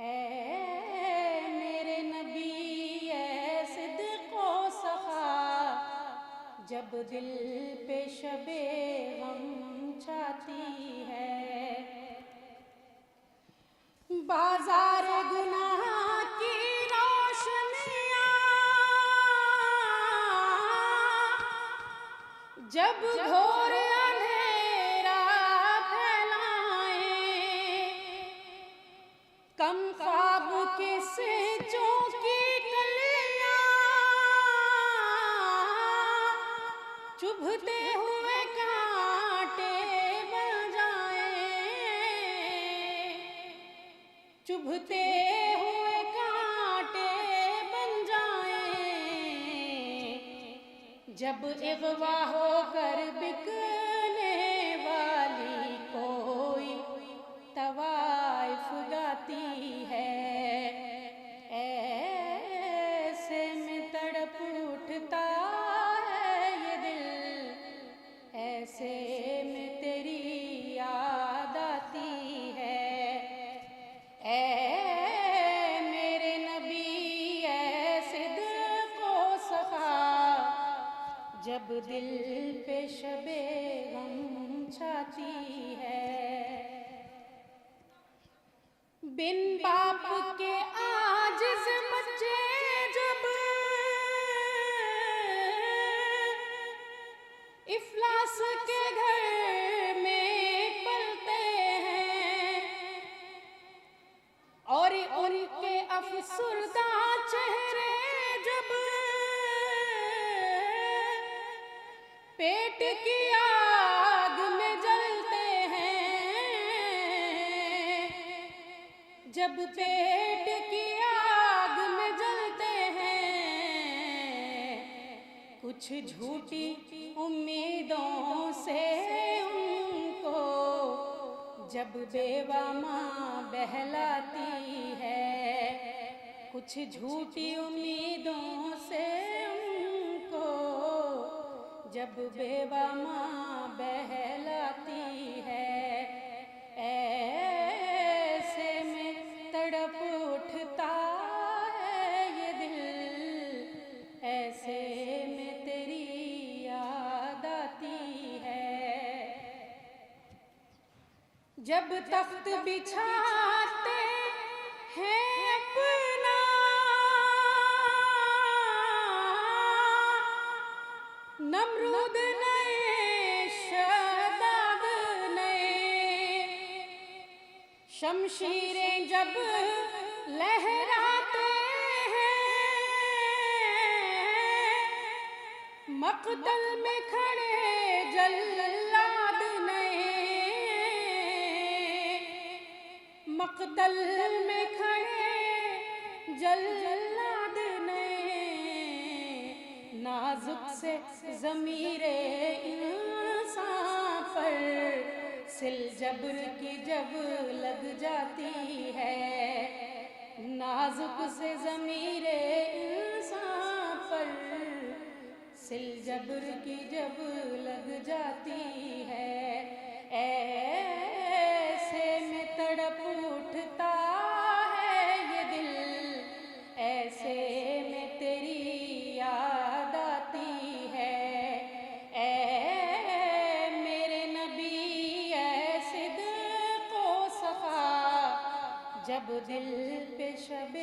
اے میرے نبی اے صدق و صفا، جب دل پہ شب غم چھاتی ہے، بازار گناہ کی روشنیاں جب گھور اندھیرا پھیلائیں، کم خواب کے سینچوں کی کلیاں چبھتے ہوئے کانٹے بن جائیں، چبھتے ہوئے کانٹے بن جائیں، جب اغوا ہو کر بکنے والی کوئی طوائف گاتی ہے، ایسے میں تڑپ اٹھتا ہے یہ دل، ایسے میں تیری یاد آتی ہے، اے میرے نبی اے صدق و صفا، جب دل پہ شب غم چھاتی ہے، بن باپ کے عاجز بچے جب افلاس کے گھر میں پلتے ہیں، اور ان کے افسردہ چہرے جب پیٹ کی آگ میں جلتے ہیں، جب پیٹ کی آگ میں جلتے ہیں، کچھ جھوٹی امیدوں سے ان کو جب بیوہ ماں بہلاتی ہے، کچھ جھوٹی امیدوں سے ان کو جب بیوہ ماں بہلاتی ہے، ایسے میں تڑپ اٹھتا ہے یہ دل، ایسے میں تیری یاد آتی ہے، جب تخت بچھاتے ہیں اپنا نمرود نئے شداد نئے، شمشیریں جب لہراتے ہیں، مقتل میں کھڑے جلاد نئے، مقتل میں کھڑے جلاد نئے، نازک سے ضمیر انسان پر سل جبر کی جب لگ جاتی ہے، نازک سے ضمیر انسان پر سل جبر کی جب لگ جاتی ہے، ایسے میں تڑپ اٹھتا ہے یہ دل، ایسے میں تیری یاد آتی ہے، اے میرے نبی اے صدق و صفا، جب دل پہ شب